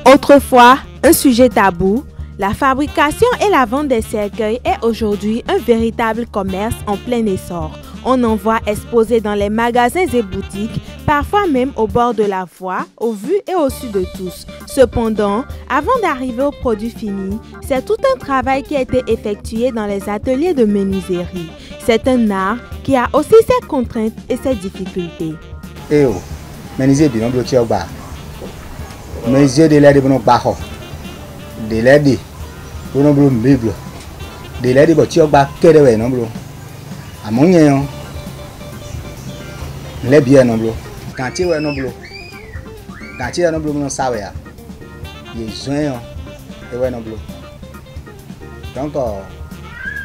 Autrefois, un sujet tabou, la fabrication et la vente des cercueils est aujourd'hui un véritable commerce en plein essor. On en voit exposés dans les magasins et boutiques, parfois même au bord de la voie, au vu et au su de tous. Cependant, avant d'arriver au produit fini, c'est tout un travail qui a été effectué dans les ateliers de menuiserie. C'est un art qui a aussi ses contraintes et ses difficultés. Menuisier de nombre de bas. Menuisier de l'aide de nos bas. De l'aide de nombre de meubles. De l'aide de voitures bas, qu'est-ce que nombre? À mon yéon. Les biens nombre. Quand tu es nombre. Quand tu es nombre, non savait. Il est joint et ouais nombre. Donc,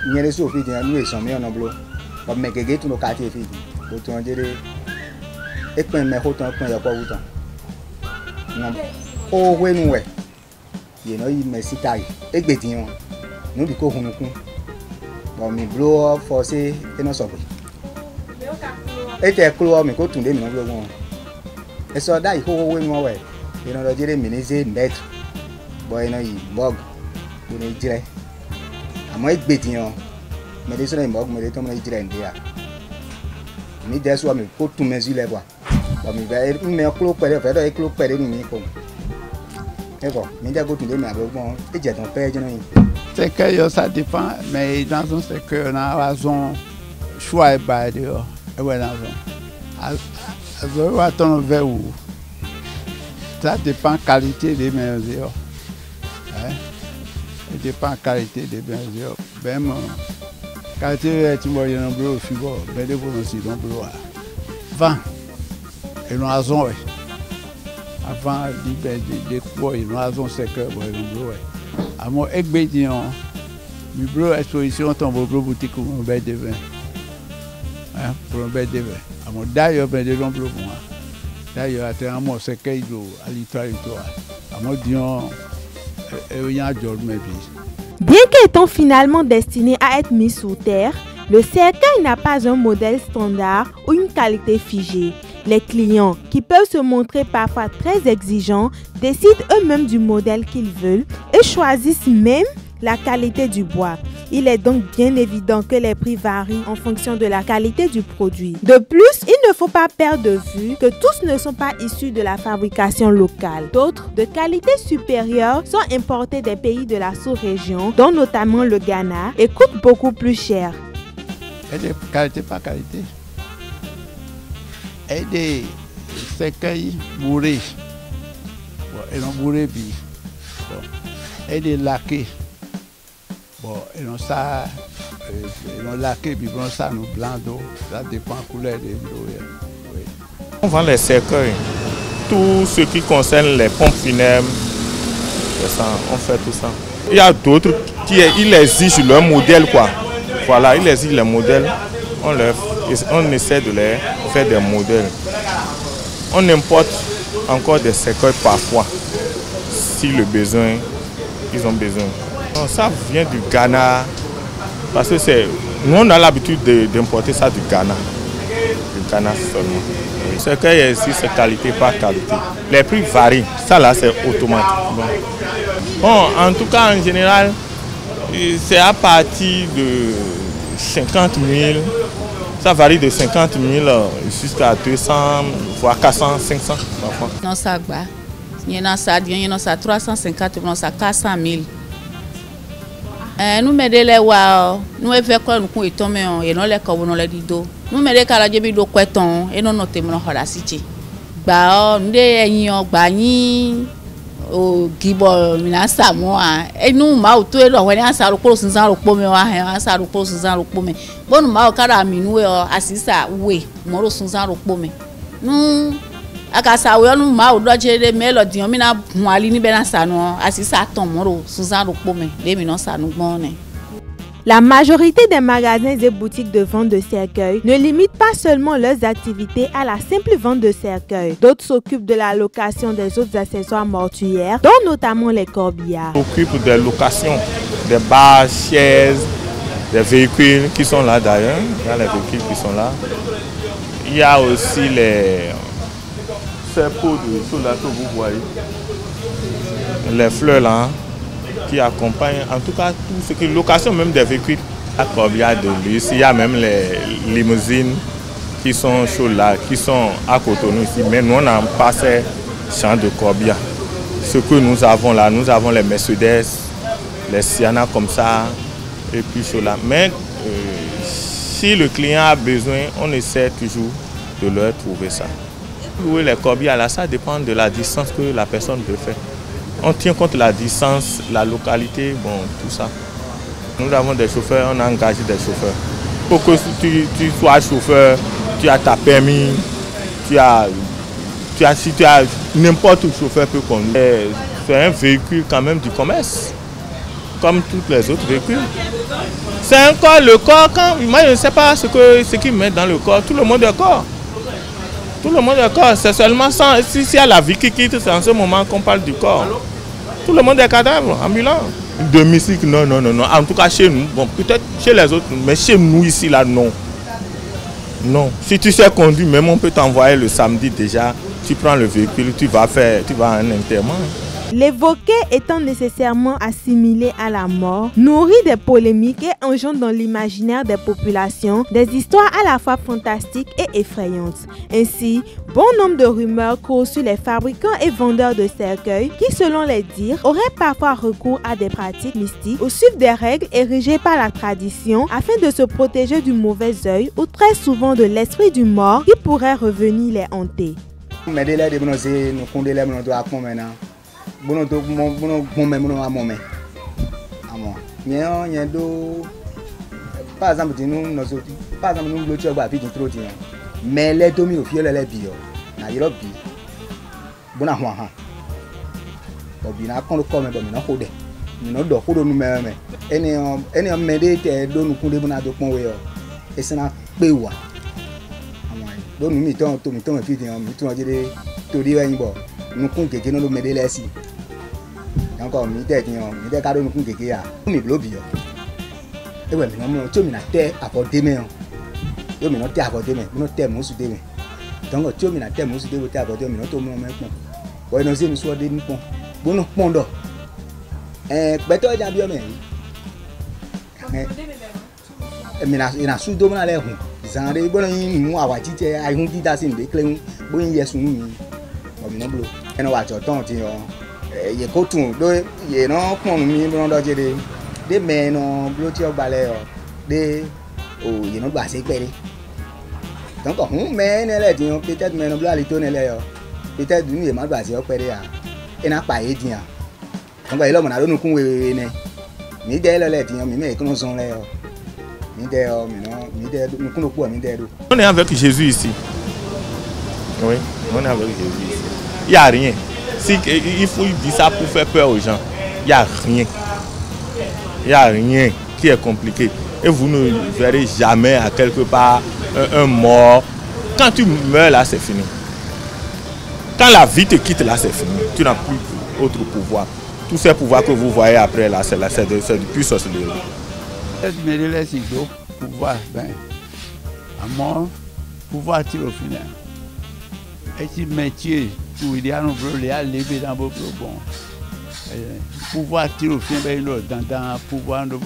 il y a des choses qui nous sont mis en nombre. Comme mes gars, tous nos quartiers filles. Autant dire. Et puis, mes hôtels, il y a pas autant. Non. Oh, oui, nous, ouais. Il y a une citaille. Et bien, nous, du coup, nous, bon, mes blocs forcés et nos sobres. Et tes clois, mais quand tu es non, et ça, il faut oui, moi, ouais. Il y a des menuisiers maîtres. Bon, il y a une bog. Vous ne direz. À moi, il y a mais des gens qui me disent que je suis là. Je dis que je suis là pour tout mes yeux. Je dis que je suis là pour tout mes yeux. Je dis que je suis là. C'est que ça dépend, mais dans un secteur, on a un choix de dehors. Ça dépend de la qualité des mesures. Ça dépend de la qualité des mesures. Même quand tu es un bleu, tu vas des bleu. Avant, ils ont raison. Avant, des quoi, ils ont raison, c'est que bleu. À mon expédient, le bleu exposition tombe au bleu boutique pour un bel de vin. Pour un bel de vin. À mon d'ailleurs, ben de bleu pour moi. D'ailleurs, à mon secret à l'histoire. À mon dion, il y a un jour de ma vie. Bien qu'étant finalement destiné à être mis sous terre, le cercueil n'a pas un modèle standard ou une qualité figée. Les clients, qui peuvent se montrer parfois très exigeants, décident eux-mêmes du modèle qu'ils veulent et choisissent même la qualité du bois. Il est donc bien évident que les prix varient en fonction de la qualité du produit. De plus, il ne faut pas perdre de vue que tous ne sont pas issus de la fabrication locale. D'autres, de qualité supérieure, sont importés des pays de la sous-région, dont notamment le Ghana, et coûtent beaucoup plus cher. Et de qualité par qualité. Et des cercueils bourrés. Et non bourrés, puis. Et des laqués. Bon, et non ça, laqué, puis bon ça nous blanc d'eau, ça dépend de la couleur de l'eau. Oui. On vend les cercueils, tout ce qui concerne les pompes funèbres, ça, on fait tout ça. Il y a d'autres qui exigent leur modèle, quoi. Voilà, ils exigent les modèles, on essaie de les faire des modèles. On importe encore des cercueils parfois, si le besoin, ils ont besoin. Non, ça vient du Ghana, parce que nous on a l'habitude d'importer ça du Ghana seulement. Le cercueil ici c'est qualité par qualité. Les prix varient, ça là c'est automatique. Bon, en tout cas en général, c'est à partir de 50 000, ça varie de 50 000 jusqu'à 200, voire 400, 500 parfois. Non, ça va. Il y en a ça 350, il y en a 400 000. Nous mettons les wow, nous faisons quoi nous tomber et non les corbeaux les dido. Nous mettons la jambe do queton et non noter mon la cité. Bah nous des bani au gibo minasa moi et nous ma auto et on est ça le colo sans le pomme wa ça le colo sans le pomme. Bon nous ma kara minu assisa we moro sans le pomme. Nous akasa we nous ma o doje de melody mi na muali ni benasa no assisa ton moro sans le pomme les minon ça nous bonne. La majorité des magasins et boutiques de vente de cercueils ne limitent pas seulement leurs activités à la simple vente de cercueils. D'autres s'occupent de la location des autres accessoires mortuaires, dont notamment les corbillards. On s'occupe des locations, des barres, chaises, des véhicules qui sont là d'ailleurs. Il y a les véhicules qui sont là. Il y a aussi ces pots de soda que vous voyez. les fleurs là qui accompagnent, en tout cas tout ce qui est location même des véhicules à Corbia de luxe. Il y a même les limousines qui sont chaudes là, qui sont à Cotonou ici, mais nous on n'a pas ces champs de Corbia. Ce que nous avons là, nous avons les Mercedes, les Sienna comme ça, et puis cela. Mais si le client a besoin, on essaie toujours de leur trouver ça. Louer les Corbia là, ça dépend de la distance que la personne veut faire. On tient compte de la distance, la localité, bon, tout ça. Nous avons des chauffeurs, on a engagé des chauffeurs. Pour que tu sois chauffeur, tu as ta permis, si tu as n'importe quel chauffeur peut conduire. C'est un véhicule quand même du commerce, comme tous les autres véhicules. C'est encore le corps, moi je ne sais pas ce qu'ils mettent dans le corps, tout le monde est corps. Tout le monde est corps, c'est seulement s'il y a la vie qui quitte, c'est en ce moment qu'on parle du corps. Tout le monde est cadavre, ambulant. Demi-cycle, non. En tout cas chez nous, bon peut-être chez les autres, mais chez nous ici là, non. Non. Si tu sais conduire, même on peut t'envoyer le samedi déjà, tu prends le véhicule, tu vas à un enterrement. L'évoquer étant nécessairement assimilé à la mort, nourrit des polémiques et engendre dans l'imaginaire des populations des histoires à la fois fantastiques et effrayantes. Ainsi, bon nombre de rumeurs courent sur les fabricants et vendeurs de cercueils qui, selon les dires, auraient parfois recours à des pratiques mystiques ou suivent des règles érigées par la tradition afin de se protéger du mauvais œil ou très souvent de l'esprit du mort qui pourrait revenir les hanter. Bono do bono amome. Par exemple, nous le tuer ba trop dire. Mais les domi au fiel les bio. Na yiro bi. Bona ho ha. Obi na kon ko me do mi na hode. Mi no do hodo nu me. Eni me de te do nu kunde bona do pon we yo. Esena pe wa. Do nu mi ton to mi fi din mi tun jede to ri yin bo. Nu kun keke no lo me de lesi. Encore mi te kado nu kun keke ya. Mi blobi yo. Ewe mi no mo to mi na te akode me yo. Yo mi no te akode me, mi no te mo su de me. Donc to mi na te mo su de wo te akode mi no to mo me pon. Bo no se mi so de mi pon. Bo no pon do. Pe to ja bi o me. Ina su do na le hun. Zanre bo no yin mu awa ti te ai hun ti da sin de kle bo yin yesu mi. Bo mi no blo. Eno wa jo ton ti yo. Ye ko tun do ye no pon mi no do jede. De me no blo ti o gbale yo. De o ye no gba se pere. Donc hun me ne le din peut-être me no blo ali to ne le yo. Peut-être ni ye ma gba se o pere ya. E na pa e din ya. Donc ye lo mo na do nu kun we ne. Mi de le din mi me ko no son le yo. Mi de nu kun no po mi de do. On est avec Jésus ici. Oui, on est avec Jésus ici. Il n'y a rien. Si, il faut dire ça pour faire peur aux gens. Il n'y a rien. Il n'y a rien qui est compliqué. Et vous ne verrez jamais à quelque part un mort. Quand tu meurs là, c'est fini. Quand la vie te quitte là, c'est fini. Tu n'as plus autre pouvoir. Tous ces pouvoirs que vous voyez après là, c'est du pur sorcellerie. Pouvoir, ben, à mort, pouvoir tirer au final. Et si métier, tout il y a un problème, il y a levé dans vos bon. Pouvoir tirer au final, dans pouvoir de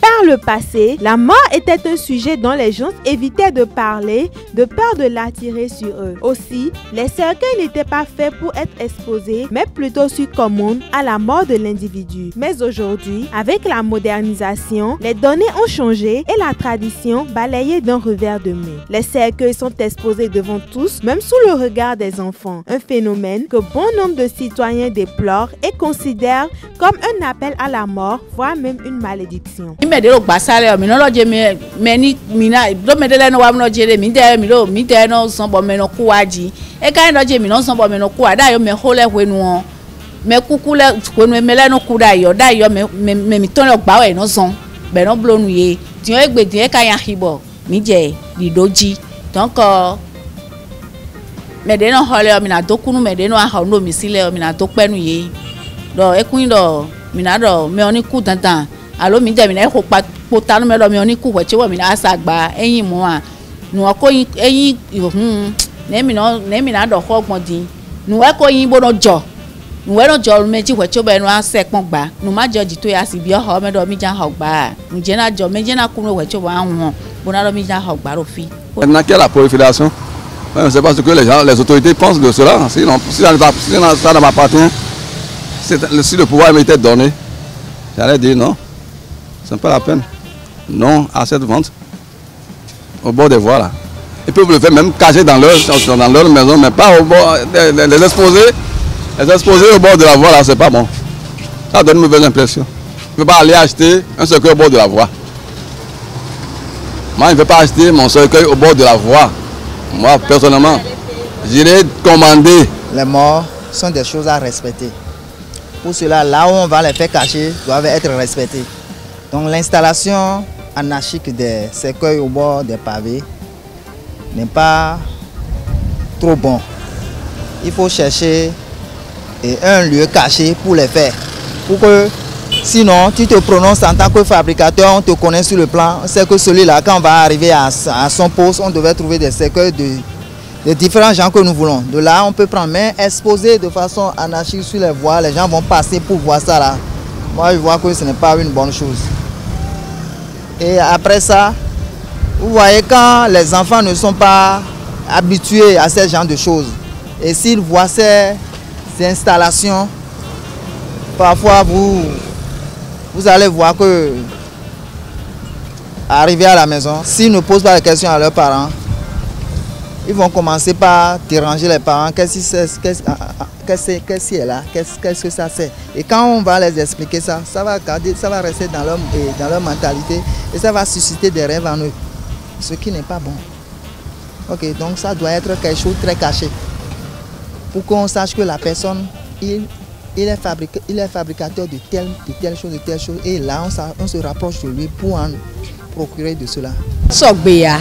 Par le passé, la mort était un sujet dont les gens évitaient de parler de peur de l'attirer sur eux. Aussi, les cercueils n'étaient pas faits pour être exposés, mais plutôt sur commande à la mort de l'individu. Mais aujourd'hui, avec la modernisation, les données ont changé et la tradition balayée d'un revers de main. Les cercueils sont exposés devant tous, même sous le regard des enfants. Un phénomène que bon nombre de citoyens déplorent et considèrent comme un appel à la mort, voire même une malédiction. De lo gbasale mi no lo je me ni mina do me de le no wa no je mi de no son bo me no ku aji e ka no je mi no son bo me no ku ada yo me hole hwenu me kuku le hwenu me le no ku da yo me ton lo gba we no son be no blonu ye ti o egbe ti e ka yan hibo mi je di doji donc me de no hole mi na dokunu me de no a ho no mi sile mi na to penu ye do ekun do mi na do me oni ku dandan alo mi de mi na ko pota no me lo mi oni ku we che wo mi na asagba eyin mu a nu ko eyin ne mi na do ko gbon din nu e ko yin bo no jo nous allons dire mais tu vois tu ben nous sec mon bas nous ma dire tu ya si bien ho me do mi jan ho ba nous jena jo me jena ku no we tu wa won bona do mi jan ho ba ro fi. Maintenant qu'il y a la prolifération, je ne sais pas ce que les autorités pensent de cela. Sinon, si ça ne m'appartient, si le pouvoir m'était donné, j'allais dire non, ce n'est pas la peine. Non à cette vente au bord des voies là. Ils peuvent le faire même cacher dans leur maison, mais pas au bord, les exposer au bord de la voie là, c'est pas bon. Ça donne une mauvaise impression. Je ne peux pas aller acheter un cercueil au bord de la voie. Moi, je ne vais pas acheter mon cercueil au bord de la voie. Moi, personnellement, j'irai commander. Les morts sont des choses à respecter. Pour cela, là où on va les faire cacher, doivent être respectés. Donc l'installation anarchique des cercueils au bord des pavés n'est pas trop bon. Il faut chercher un lieu caché pour les faire. Pour que, sinon, tu te prononces en tant que fabricateur, on te connaît sur le plan. C'est que celui-là, quand on va arriver à son poste, on devait trouver des cercueils de différents gens que nous voulons. De là, on peut prendre, mais exposer de façon anarchique sur les voies, les gens vont passer pour voir ça là. Moi, je vois que ce n'est pas une bonne chose. Et après ça, vous voyez, quand les enfants ne sont pas habitués à ce genre de choses, et s'ils voient ces installations, parfois vous allez voir que, arriver à la maison, s'ils ne posent pas de questions à leurs parents, ils vont commencer par déranger les parents. Qu'est-ce qui est là? Qu'est-ce que ça c'est? Et quand on va les expliquer ça, ça va rester dans leur mentalité et ça va susciter des rêves en eux. Ce qui n'est pas bon. Ok, donc ça doit être quelque chose de très caché. Pour qu'on sache que la personne, il est fabricateur de telle chose. Et là, on se rapproche de lui pour en procurer de cela. Sogbea,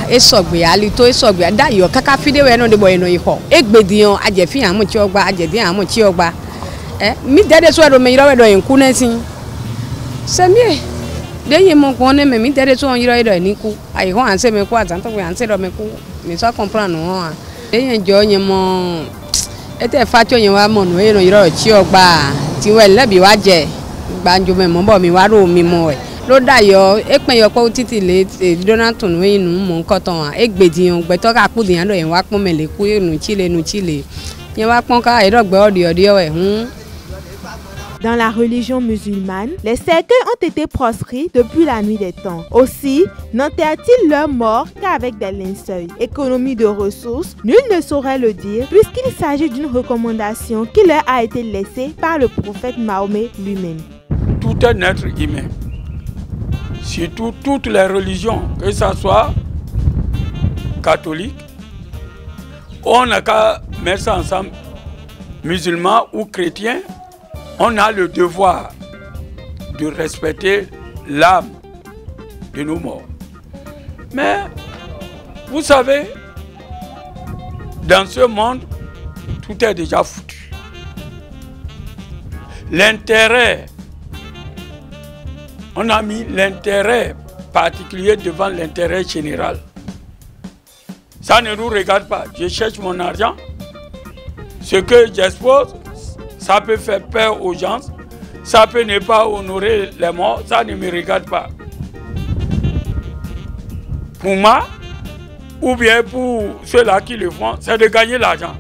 alito sogbea. D'ailleurs, kaka fide we no de boy no iko. Egbedion ajefi amu ti ogba, ajedi amu ti ogba. Mi dede so ro me yiro we do yin ku nasin. Semie. Deyin mo ko ne me mi dede so yiro do ni ku. Ai ho an se me ku atan to we an se do me ku. Mi so comprendre no an. Deyin jo yin mo ete fatio yin wa mo no e no yiro ti ogba. Ti we lebi wa je. Gbanjo me mo bo mi wa ro mi mo e. Ló dayo epen yo ko titi le Donaton we inu mo nkan tan egbediyan gbe to ka pudiyan do yen wa pon mele ku enu chile yen wa pon ka irogbe odi we hun. Dans la religion musulmane, les cercueils ont été proscrits depuis la nuit des temps. Aussi, n'enterrent-ils leurs morts qu'avec des linceuls. Économie de ressources, nul ne saurait le dire puisqu'il s'agit d'une recommandation qui leur a été laissée par le prophète Mahomet lui-même. Tout un être humain, surtout toutes les religions, que ce soit catholique, on n'a qu'à mettre ça ensemble, musulmans ou chrétiens, on a le devoir de respecter l'âme de nos morts. Mais, vous savez, dans ce monde, tout est déjà foutu. L'intérêt, on a mis l'intérêt particulier devant l'intérêt général. Ça ne nous regarde pas. Je cherche mon argent. Ce que j'expose, ça peut faire peur aux gens. Ça peut ne pas honorer les morts. Ça ne me regarde pas. Pour moi, ou bien pour ceux-là qui le font, c'est de gagner l'argent.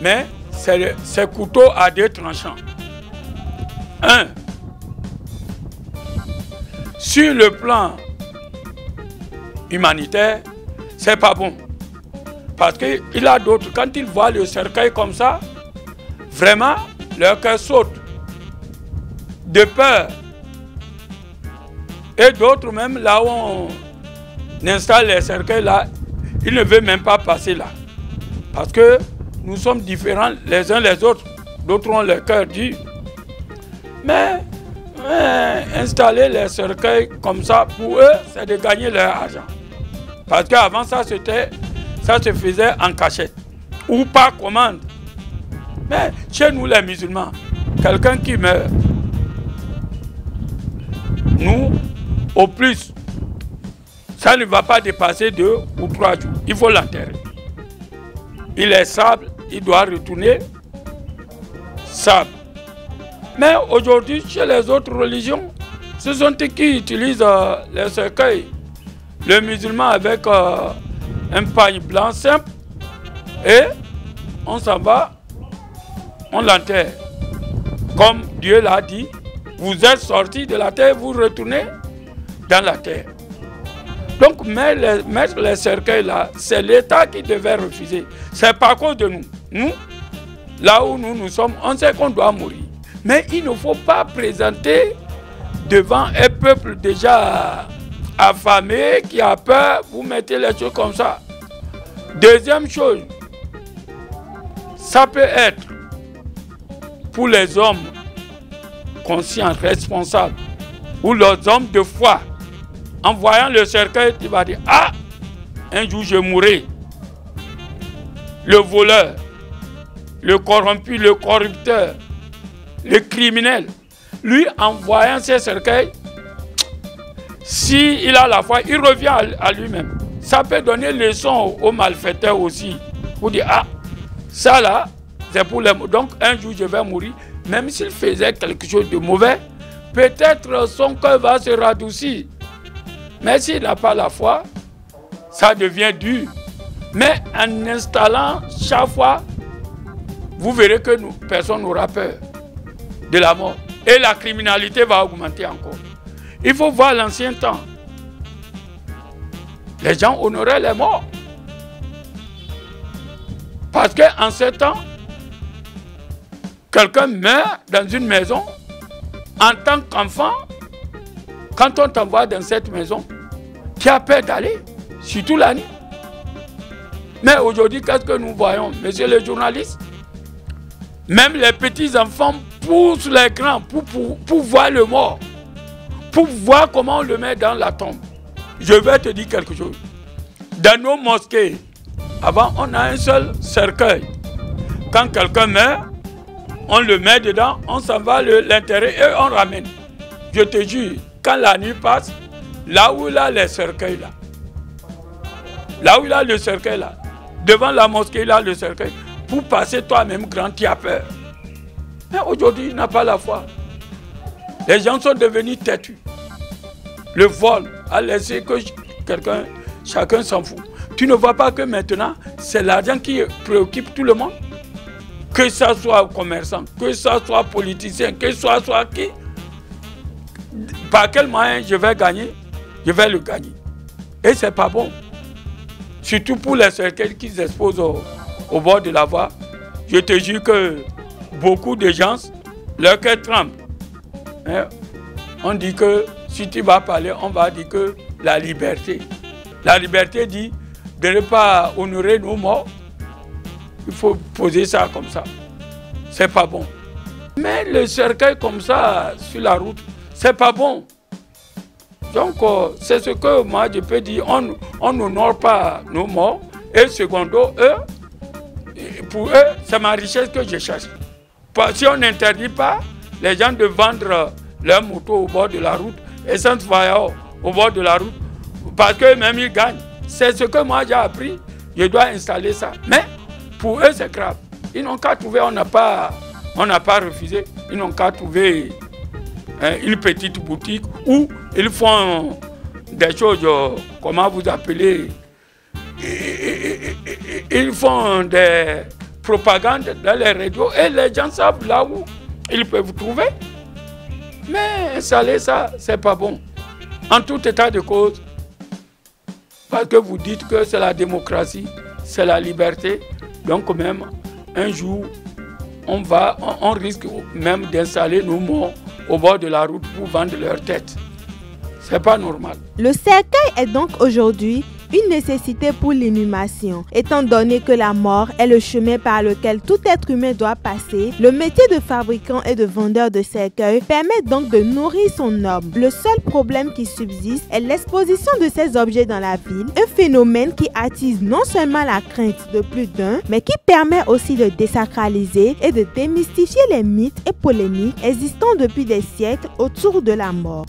Mais c'est couteau à deux tranchants. Un, sur le plan humanitaire, c'est pas bon. Parce qu'il a d'autres, quand ils voient le cercueil comme ça, vraiment, leur cœur saute de peur. Et d'autres même, là où on installe les cercueils, là, ils ne veulent même pas passer là. Parce que nous sommes différents les uns les autres. D'autres ont le cœur dur. Mais installer les cercueils comme ça, pour eux, c'est de gagner leur argent. Parce qu'avant ça se faisait en cachette ou par commande. Mais chez nous les musulmans, quelqu'un qui meurt, nous, au plus, ça ne va pas dépasser 2 ou 3 jours. Il faut l'enterrer. Il est sable, il doit retourner sable. Mais aujourd'hui, chez les autres religions, ce sont eux qui utilisent les cercueils. Le musulman avec un pagne blanc simple et on s'en va, on l'enterre. Comme Dieu l'a dit, vous êtes sortis de la terre, vous retournez dans la terre. Donc mettre les cercueils là, c'est l'État qui devait refuser. C'est pas à cause de nous. Nous, là où nous sommes, on sait qu'on doit mourir. Mais il ne faut pas présenter devant un peuple déjà affamé, qui a peur, vous mettez les choses comme ça. Deuxième chose, ça peut être pour les hommes conscients, responsables, ou les hommes de foi. En voyant le cercueil, tu vas dire, ah, un jour je mourrai. Le voleur, le corrompu, le corrupteur, le criminel, lui, en voyant ces cercueils, s'il a la foi, il revient à lui-même. Ça peut donner leçon aux malfaiteurs aussi. Vous dire, ah, ça là, c'est pour les... Donc, un jour, je vais mourir. Même s'il faisait quelque chose de mauvais, peut-être son cœur va se radoucir. Mais s'il n'a pas la foi, ça devient dur. Mais en installant chaque fois, vous verrez que personne n'aura peur de la mort. Et la criminalité va augmenter encore. Il faut voir l'ancien temps. Les gens honoraient les morts. Parce qu'en ce temps, quelqu'un meurt dans une maison, en tant qu'enfant, quand on t'envoie dans cette maison, tu as peur d'aller, surtout la nuit. Mais aujourd'hui, qu'est-ce que nous voyons, messieurs les journalistes? Même les petits-enfants poussent les grands pour voir le mort, pour voir comment on le met dans la tombe. Je vais te dire quelque chose. Dans nos mosquées, avant, on a un seul cercueil. Quand quelqu'un meurt, on le met dedans, on s'en va l'enterrer et on ramène. Je te jure, quand la nuit passe, là où il a les cercueils là, là où il a le cercueil là, devant la mosquée, il a le cercueil. Pour passer toi-même grand, tu as peur. Mais aujourd'hui, il n'a pas la foi. Les gens sont devenus têtus. Le vol a laissé que quelqu'un, chacun s'en fout. Tu ne vois pas que maintenant, c'est l'argent qui préoccupe tout le monde. Que ça soit commerçant, que ça soit politicien, que ça soit qui. Par quel moyen je vais gagner, je vais le gagner. Et c'est pas bon. Surtout pour les cercueils qui s'exposent au bord de la voie. Je te jure que beaucoup de gens, leur cœur tremble. Hein? On dit que si tu vas parler, on va dire que la liberté. La liberté dit de ne pas honorer nos morts. Il faut poser ça comme ça. C'est pas bon. Mais le cercueil comme ça sur la route, c'est pas bon. Donc, c'est ce que moi je peux dire. On n'honore pas nos morts. Et secondo, pour eux, c'est ma richesse que je cherche. Si on n'interdit pas les gens de vendre leurs motos au bord de la route, et sans voyage au bord de la route, parce qu'eux-mêmes ils gagnent. C'est ce que moi j'ai appris. Je dois installer ça. Mais pour eux, c'est grave. Ils n'ont qu'à trouver, on n'a pas refusé, ils n'ont qu'à trouver une petite boutique où ils font des choses, comment vous appelez, ils font des propagandes dans les radios et les gens savent là où ils peuvent trouver. Mais installer ça, c'est pas bon. En tout état de cause, parce que vous dites que c'est la démocratie, c'est la liberté, donc même un jour, on risque même d'installer nos morts au bord de la route pour vendre leur tête. C'est pas normal. Le cercueil est donc aujourd'hui une nécessité pour l'inhumation. Étant donné que la mort est le chemin par lequel tout être humain doit passer, le métier de fabricant et de vendeur de cercueils permet donc de nourrir son homme. Le seul problème qui subsiste est l'exposition de ces objets dans la ville, un phénomène qui attise non seulement la crainte de plus d'un, mais qui permet aussi de désacraliser et de démystifier les mythes et polémiques existant depuis des siècles autour de la mort.